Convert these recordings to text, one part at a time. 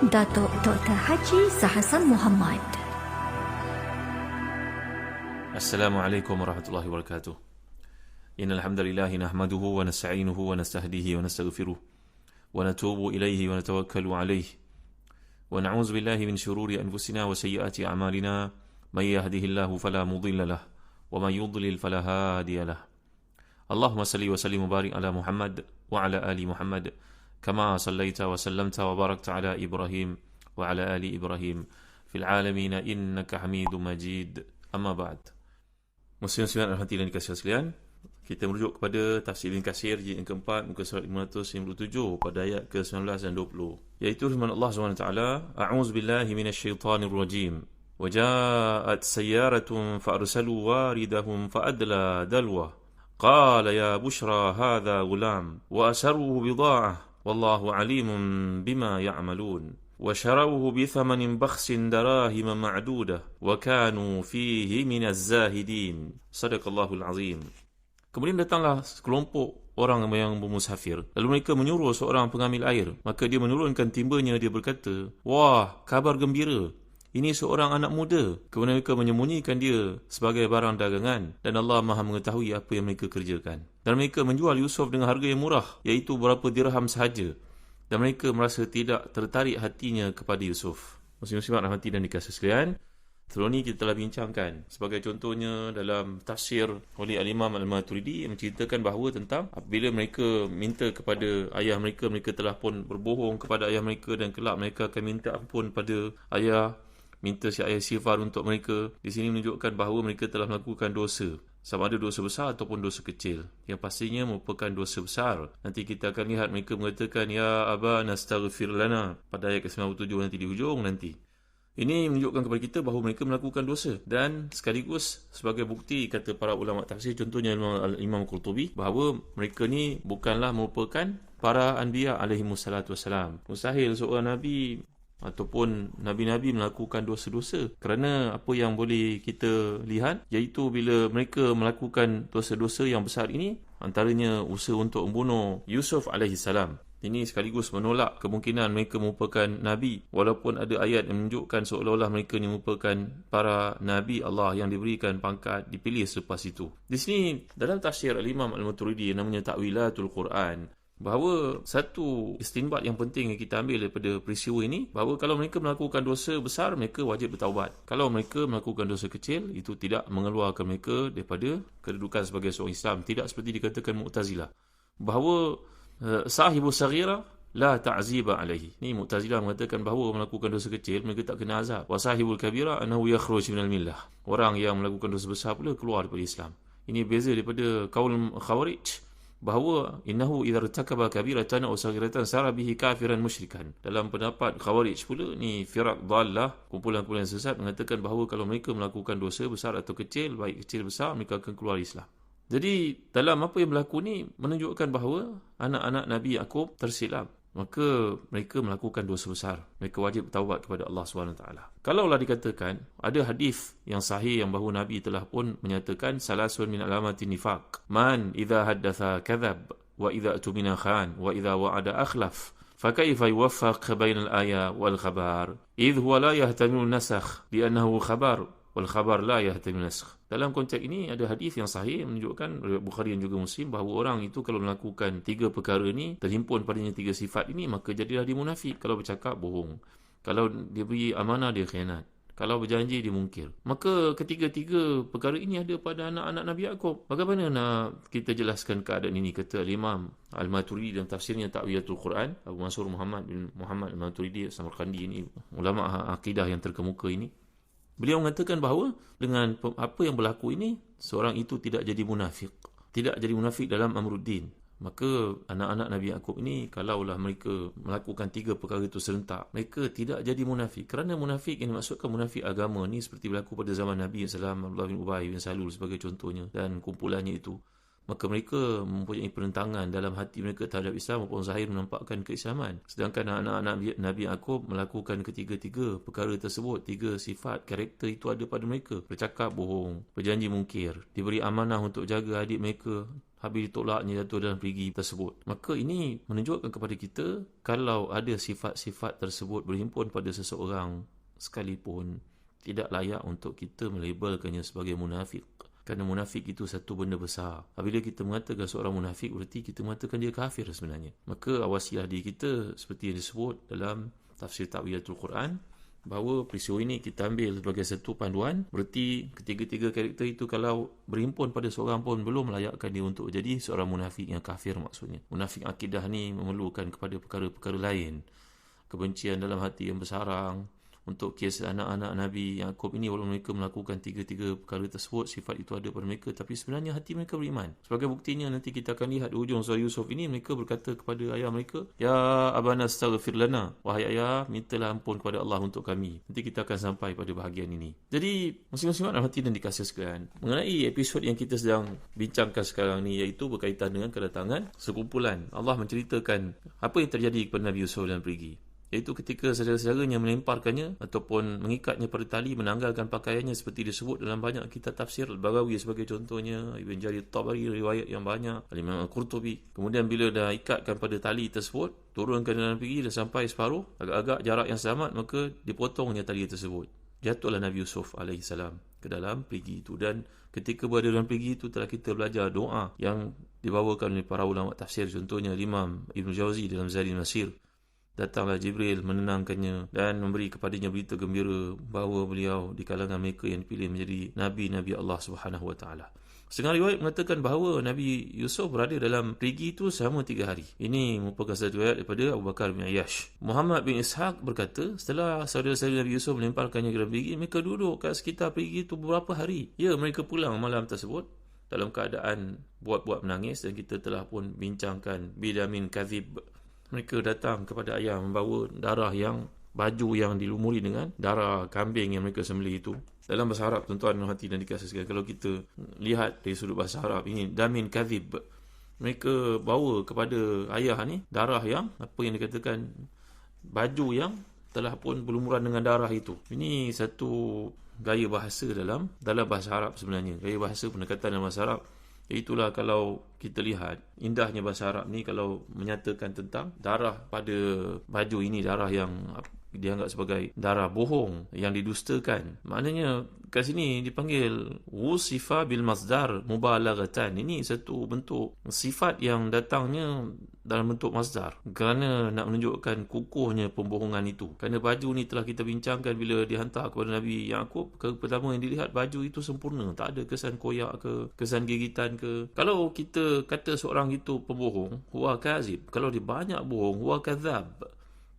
Datuk Dr. Haji Zahasan Muhammad. Assalamualaikum warahmatullahi wabarakatuh. Innal hamdalillah nahmaduhu wa nasta'inuhu wa nastahdihi wa nastaghfiruh wa natubu ilayhi wa natawakkalu alayhi wa na'udzu billahi min shururi anfusina wa sayyiati a'malina may yahdihillahu fala mudilla lahu wa may yudlil fala hadiya lahu. Allahumma salli wa sallim wa barik ala Muhammad wa ala ali Muhammad kama sallaita wa sallamta wa barakta ala Ibrahim wa ala ali Ibrahim fil alamin innaka Hamidum Majid. Amma ba'd. Muslim-muslimat rahmati dan dikasihi sekalian, kita merujuk kepada tafsir Ibn Katsir jilid yang keempat muka surat 557 pada ayat ke-19 dan 20, iaitu firman Allah SWT, A'udzu billahi minasyaitonir rajim. Wa ja'at sayyaratun fa arsalu waridahum fa adla dalwa. Qala ya bushra hadha gulam wa asarruhu bida'ah wallahu alimun bima ya'malun. وشروه بثمن بخس دراهم معدودة وكانوا فيه من الزاهدين. صدق الله العظيم. Kemudian datanglah sekelompok orang yang bermusafir, lalu mereka menyuruh seorang pengambil air, maka dia menurunkan timbanya, dia berkata, wah, kabar gembira, ini seorang anak muda. Kemudian mereka menyembunyikan dia sebagai barang dagangan, dan Allah Maha mengetahui apa yang mereka kerjakan. Dan mereka menjual Yusuf dengan harga yang murah, iaitu berapa dirham sahaja. Dan mereka merasa tidak tertarik hatinya kepada Yusuf. Muslim-muslimat rahmati dan dikasihi sekalian, sebelum ini kita telah bincangkan sebagai contohnya dalam tafsir oleh Al-Imam Al-Maturidi yang menceritakan bahawa tentang apabila mereka minta kepada ayah mereka, mereka telah pun berbohong kepada ayah mereka, dan kelak mereka akan minta ampun pada ayah, minta si ayah istighfar untuk mereka. Di sini menunjukkan bahawa mereka telah melakukan dosa, sama ada dosa besar ataupun dosa kecil, yang pastinya merupakan dosa besar. Nanti kita akan lihat mereka mengatakan, ya abana astaghfir lana, pada ayat ke-97 nanti di hujung nanti. Ini menunjukkan kepada kita bahawa mereka melakukan dosa, dan sekaligus sebagai bukti, kata para ulama tafsir, contohnya Imam Qurtubi, bahawa mereka ni bukanlah merupakan para anbiya alaihimussalatu wassalam. Mustahil seorang nabi ataupun nabi-nabi melakukan dosa-dosa, kerana apa yang boleh kita lihat, iaitu bila mereka melakukan dosa-dosa yang besar ini, antaranya usaha untuk membunuh Yusuf alaihissalam. Ini sekaligus menolak kemungkinan mereka merupakan nabi, walaupun ada ayat yang menunjukkan seolah-olah mereka ini merupakan para nabi Allah yang diberikan pangkat, dipilih selepas itu. Di sini dalam tafsir Al-Imam Al-Maturidi yang namanya Ta'wilatul Quran, bahawa satu istinbat yang penting yang kita ambil daripada peristiwa ini, bahawa kalau mereka melakukan dosa besar, mereka wajib bertaubat. Kalau mereka melakukan dosa kecil, itu tidak mengeluarkan mereka daripada kedudukan sebagai seorang Islam. Tidak seperti dikatakan Mu'tazilah, bahawa sahibu saghira la ta'ziba alaihi. Ni Mu'tazilah mengatakan bahawa melakukan dosa kecil mereka tak kena azab. Wa sahibul kabira annahu yakhruj minal millah. Orang yang melakukan dosa besar pula keluar daripada Islam. Ini beza daripada kaul Khawarij, bahawa innahu idza irtakaba kabiratan aw saghiratan sara bihi kafiran musyrikan. Dalam pendapat Khawarij pula, ni firaq dhallah, kumpulan-kumpulan sesat, mengatakan bahawa kalau mereka melakukan dosa besar atau kecil, baik kecil besar, mereka akan keluar Islam. Jadi dalam apa yang berlaku ni menunjukkan bahawa anak-anak Nabi Yaqub tersilap, maka mereka melakukan dosa besar. Mereka wajib bertaubat kepada Allah SWT. Kalaulah dikatakan ada hadis yang sahih yang bahawa Nabi telah pun menyatakan salasun min alamatin nifaq, man idza haddatha kadhab wa idza tumina khan wa idza wa'ada akhlaf, fakaifa yuwaffaq bainal aya wal khabar idh huwa la yahtamilu nasakh li'annahu khabar wal khabar la yahtamilu nasakh. Dalam konteks ini ada hadis yang sahih menunjukkan, Bukhari dan juga Muslim, bahawa orang itu kalau melakukan tiga perkara ini, terhimpun padanya tiga sifat ini, maka jadilah dia munafik. Kalau bercakap, bohong. Kalau dia beri amanah, dia khianat. Kalau berjanji, dia mungkir. Maka ketiga-tiga perkara ini ada pada anak-anak Nabi Yaqub. Bagaimana nak kita jelaskan keadaan ini? Kata Imam Al-Maturidi dalam tafsirnya Ta'wilatul Quran, Abu Mansur Muhammad bin Muhammad Al-Maturidi Samarkandi ini, ulama akidah yang terkemuka ini, beliau mengatakan bahawa dengan apa yang berlaku ini, seorang itu tidak jadi munafik. Tidak jadi munafik dalam Amruddin. Maka anak-anak Nabi Yaqub ini, kalaulah mereka melakukan tiga perkara itu serentak, mereka tidak jadi munafik. Kerana munafik yang dimaksudkan munafik agama ni seperti berlaku pada zaman Nabi SAW, Abdullah bin Ubay bin Salul sebagai contohnya, dan kumpulannya itu. Maka mereka mempunyai perentangan dalam hati mereka terhadap Islam, maupun zahir menampakkan keislaman. Sedangkan anak-anak Nabi Yaqub melakukan ketiga-tiga perkara tersebut, tiga sifat karakter itu ada pada mereka. Bercakap bohong, berjanji mungkir, diberi amanah untuk jaga adik mereka, habis ditolaknya jatuh dalam perigi tersebut. Maka ini menunjukkan kepada kita kalau ada sifat-sifat tersebut berhimpun pada seseorang sekalipun, tidak layak untuk kita melabelkannya sebagai munafik. Kerana munafik itu satu benda besar. Apabila kita mengatakan seorang munafik, berarti kita mengatakan dia kafir sebenarnya. Maka awasilah diri kita seperti yang disebut dalam tafsir Ta'wilatul Quran, bahawa peristiwa ini kita ambil sebagai satu panduan. Berarti ketiga-tiga karakter itu kalau berhimpun pada seorang pun belum melayakkan dia untuk jadi seorang munafik yang kafir maksudnya. Munafik akidah ni memerlukan kepada perkara-perkara lain. Kebencian dalam hati yang bersarang. Untuk kisah anak-anak Nabi Yaqub ini, walaupun mereka melakukan tiga-tiga perkara tersebut, sifat itu ada pada mereka, tapi sebenarnya hati mereka beriman. Sebagai buktinya nanti kita akan lihat di ujung surah Yusuf ini, mereka berkata kepada ayah mereka, "Ya abana astaghfir lana." Wahai ayah, mintalah ampun kepada Allah untuk kami. Nanti kita akan sampai pada bahagian ini. Jadi muslim-muslimat dalam hati dan dikasih sekalian, mengenai episod yang kita sedang bincangkan sekarang ni, iaitu berkaitan dengan kedatangan sekumpulan. Allah menceritakan apa yang terjadi kepada Nabi Yusuf dalam perigi, iaitu ketika saudara-saudaranya melemparkannya ataupun mengikatnya pada tali, menanggalkan pakaiannya seperti disebut dalam banyak kitab tafsir. Al-Baghawi sebagai contohnya, Ibn Jarir Tabari riwayat yang banyak, Al-Imam Al-Qurtubi. Kemudian bila dah ikatkan pada tali tersebut, turunkan dalam pergi, dah sampai separuh, agak-agak jarak yang selamat, maka dipotongnya tali tersebut. Jatuhlah Nabi Yusuf AS ke dalam perigi itu. Dan ketika berada dalam perigi itu, telah kita belajar doa yang dibawakan oleh para ulama tafsir, contohnya Imam Ibn Jauzi dalam Zadul Masir. Datanglah Jibril menenangkannya dan memberi kepadanya berita gembira bahawa beliau di kalangan mereka yang dipilih menjadi Nabi-Nabi Allah Subhanahu Wa Taala. Setengah riwayat mengatakan bahawa Nabi Yusuf berada dalam perigi itu selama 3 hari. Ini merupakan satu riwayat daripada Abu Bakar bin Ayyash. Muhammad bin Ishaq berkata, setelah saudara-saudara Nabi Yusuf melemparkannya ke dalam perigi, mereka duduk kat sekitar perigi itu beberapa hari. Ya, mereka pulang malam tersebut dalam keadaan buat-buat menangis, dan kita telah pun bincangkan bidamin kadhib. Mereka datang kepada ayah membawa darah yang, baju yang dilumuri dengan darah kambing yang mereka sembelih itu. Dalam bahasa Arab, tuan-tuan hati dan dikasih sekalian, kalau kita lihat dari sudut bahasa Arab ini, damin kadhib, mereka bawa kepada ayah ni darah yang, apa yang dikatakan, baju yang telah pun berlumuran dengan darah itu. Ini satu gaya bahasa dalam bahasa Arab sebenarnya. Gaya bahasa, pendekatan dalam bahasa Arab. Itulah kalau kita lihat indahnya bahasa Arab ni, kalau menyatakan tentang darah pada baju ini, darah yang dianggap sebagai darah bohong yang didustakan. Maknanya kat sini dipanggil wusifa bil masdar mubalaghatan. Ini satu bentuk sifat yang datangnya dalam bentuk masdar, kerana nak menunjukkan kukuhnya pembohongan itu. Kerana baju ni telah kita bincangkan bila dihantar kepada Nabi Yaqub, pertama yang dilihat baju itu sempurna, tak ada kesan koyak ke, kesan gigitan ke. Kalau kita kata seorang itu pembohong, huwa kazib. Kalau dia banyak bohong, huwa kadzab.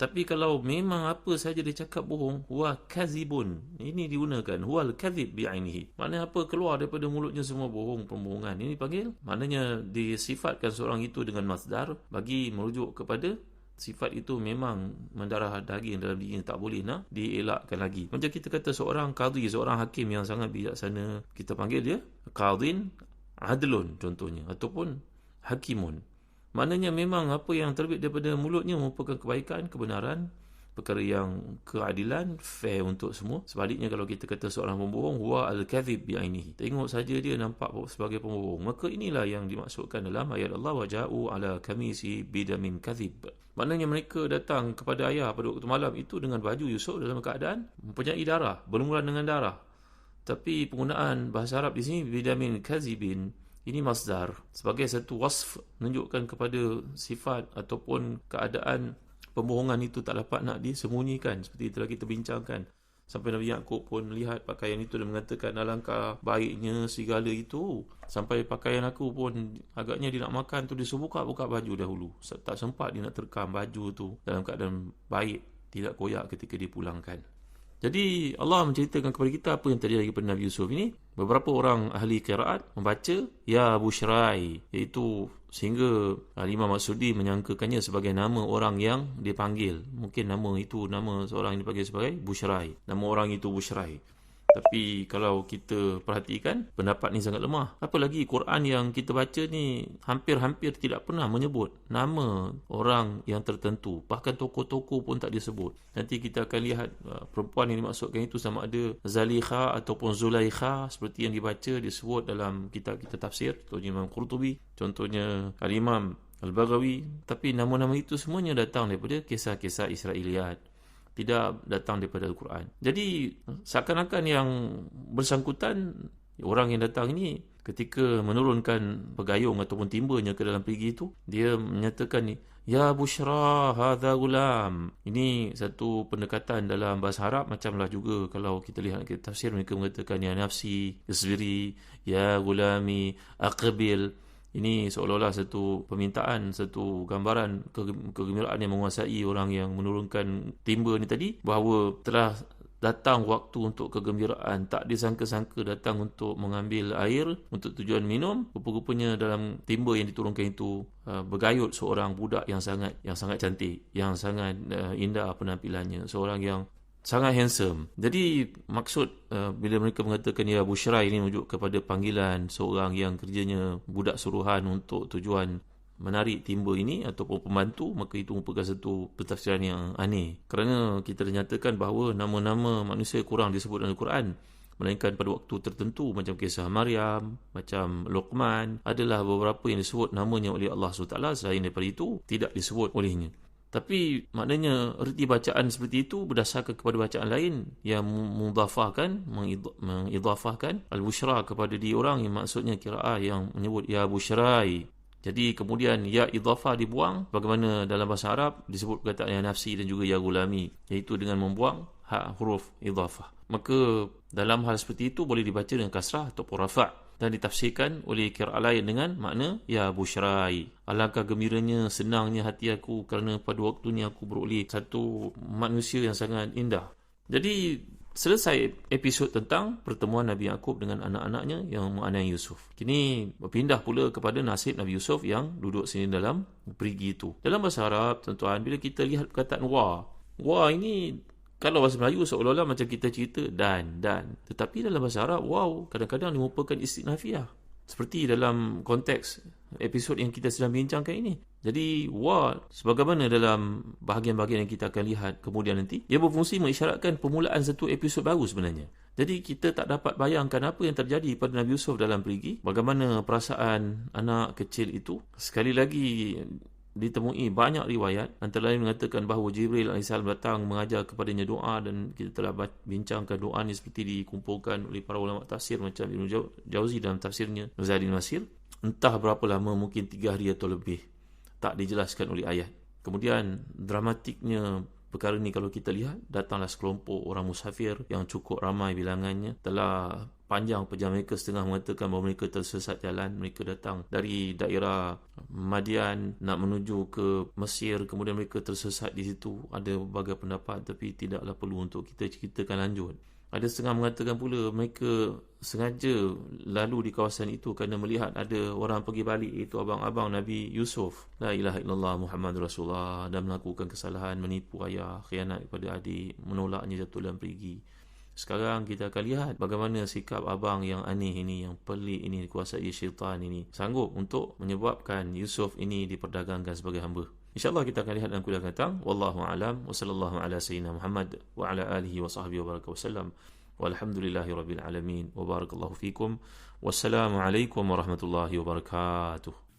Tapi kalau memang apa saja dia cakap bohong, huwa kazibun. Ini digunakan huwal kadzib bi'ainihi. Maknanya apa, keluar daripada mulutnya semua bohong, pembohongan. Ini panggil, maknanya disifatkan seorang itu dengan masdar bagi merujuk kepada sifat itu memang mendarah daging dalam dirinya, tak boleh nak dielakkan lagi. Macam kita kata seorang qadhi, seorang hakim yang sangat bijaksana, kita panggil dia qadhin adlun contohnya, ataupun hakimun. Maknanya memang apa yang terbit daripada mulutnya merupakan kebaikan, kebenaran, perkara yang keadilan, fair untuk semua. Sebaliknya kalau kita kata seorang pembohong, huwa al-kadhib bi'ainihi, tengok saja dia nampak sebagai pembohong. Maka inilah yang dimaksudkan dalam ayat Allah, wa ja'u ala kamisi bidamin kadhib. Maknanya mereka datang kepada ayah pada waktu malam itu dengan baju Yusuf dalam keadaan mempunyai darah, bermula dengan darah. Tapi penggunaan bahasa Arab di sini bidamin kadhibin, ini masdar sebagai satu wasf, menunjukkan kepada sifat ataupun keadaan pembohongan itu tak dapat nak disembunyikan, seperti telah kita bincangkan. Sampai Nabi Yaqub pun melihat pakaian itu dan mengatakan, alangkah baiknya segala itu, sampai pakaian aku pun agaknya dia nak makan tu, dia suruh buka baju dahulu. Tak sempat dia nak terkam baju tu dalam keadaan baik, tidak koyak ketika dipulangkan. Jadi Allah menceritakan kepada kita apa yang terjadi kepada Nabi Yusuf ini. Beberapa orang ahli qiraat membaca ya Bushrai, iaitu sehingga Imam Maksudi menyangkakannya sebagai nama orang yang dipanggil. Mungkin nama itu nama seorang yang dipanggil sebagai Bushrai, nama orang itu Bushrai. Tapi kalau kita perhatikan, pendapat ni sangat lemah. Apalagi Quran yang kita baca ni hampir-hampir tidak pernah menyebut nama orang yang tertentu. Bahkan tokoh-tokoh pun tak disebut. Nanti kita akan lihat perempuan yang dimaksudkan itu sama ada Zalikha ataupun Zulaikha, seperti yang dibaca disebut dalam kitab-kitab tafsir, contohnya Imam Qurtubi, contohnya Al-Imam Al-Baghawi. Tapi nama-nama itu semuanya datang daripada kisah-kisah Israiliyat, tidak datang daripada Al-Quran. Jadi seakan-akan yang bersangkutan, orang yang datang ini ketika menurunkan pegayung ataupun timbanya ke dalam perigi itu, dia menyatakan ni, ya bushra hadza gulam. Ini satu pendekatan dalam bahasa Arab. Macamlah juga kalau kita lihat kitab tafsir, mereka mengatakan ya nafsi isbiri, ya gulami aqbil. Ini seolah-olah satu permintaan, satu gambaran kegembiraan yang menguasai orang yang menurunkan timba ni tadi, bahawa telah datang waktu untuk kegembiraan. Tak disangka-sangka datang untuk mengambil air untuk tujuan minum. Rupa-rupanya dalam timba yang diturunkan itu bergayut seorang budak yang sangat cantik, yang sangat indah penampilannya, seorang yang sangat handsome. Jadi maksud bila mereka mengatakan ya Bushra, ini merujuk kepada panggilan seorang yang kerjanya budak suruhan untuk tujuan menarik timba ini ataupun pembantu, maka itu merupakan satu pentafsiran yang aneh. Kerana kita dinyatakan bahawa nama-nama manusia kurang disebut dalam Al-Quran, melainkan pada waktu tertentu, macam kisah Maryam, macam Luqman, adalah beberapa yang disebut namanya oleh Allah SWT. Selain daripada itu tidak disebut olehnya. Tapi maknanya erti bacaan seperti itu berdasarkan kepada bacaan lain yang mengidhafahkan al-bushra kepada dia orang, yang maksudnya qiraah yang menyebut ya bushrai. Jadi kemudian ya idhafah dibuang, bagaimana dalam bahasa Arab disebut perkataan ya nafsi dan juga ya gulami, iaitu dengan membuang huruf idhafah. Maka dalam hal seperti itu boleh dibaca dengan kasrah ataupun rafa', dan ditafsirkan oleh qiraah lain dengan makna ya bushrai. Alangkah gembiranya, senangnya hati aku kerana pada waktunya aku beroleh satu manusia yang sangat indah. Jadi selesai episod tentang pertemuan Nabi Yaqub dengan anak-anaknya yang menganiaya Yusuf. Kini berpindah pula kepada nasib Nabi Yusuf yang duduk sini dalam perigi itu. Dalam bahasa Arab, tuan-tuan, bila kita lihat perkataan wa ini, kalau bahasa Melayu seolah-olah macam kita cerita dan. Tetapi dalam bahasa Arab, wow kadang-kadang merupakan istighnafiyah. Seperti dalam konteks episod yang kita sedang bincangkan ini. Jadi, sebagaimana dalam bahagian-bahagian yang kita akan lihat kemudian nanti, ia berfungsi mengisyaratkan permulaan satu episod baru sebenarnya. Jadi, kita tak dapat bayangkan apa yang terjadi pada Nabi Yusuf dalam perigi, bagaimana perasaan anak kecil itu. Sekali lagi, ditemui banyak riwayat, antara lain mengatakan bahawa Jibril AS datang mengajar kepadanya doa, dan kita telah bincangkan doa ni seperti dikumpulkan oleh para ulama tafsir macam Ibn Jauzi dalam tafsirnya Zadul Masir. Entah berapa lama, mungkin 3 hari atau lebih, tak dijelaskan oleh ayat. Kemudian dramatiknya perkara ni kalau kita lihat, datanglah sekelompok orang musafir yang cukup ramai bilangannya. Telah panjang perjalanan mereka, setengah mengatakan bahawa mereka tersesat jalan. Mereka datang dari daerah Madian nak menuju ke Mesir, kemudian mereka tersesat di situ. Ada berbagai pendapat, tapi tidaklah perlu untuk kita ceritakan lanjut. Ada setengah mengatakan pula mereka sengaja lalu di kawasan itu kerana melihat ada orang pergi balik, itu abang-abang Nabi Yusuf, la ilaha illallah Muhammadur Rasulullah, dan melakukan kesalahan, menipu ayah, khianat kepada adik, menolaknya jatuh dalam perigi. Sekarang kita akan lihat bagaimana sikap abang yang aneh ini, yang pelik ini, dikuasai syaitan ini, sanggup untuk menyebabkan Yusuf ini diperdagangkan sebagai hamba. InsyaAllah kita akan lihat dalam kuliah akan datang. Wallahu a'lam, wa sallallahu ala sayyidina Muhammad wa ala alihi wa sahbihi wa baraka wa sallam, walhamdulillahi rabbil alamin, wa barakallahu fikum. Wassalamu alaikum warahmatullahi wabarakatuh.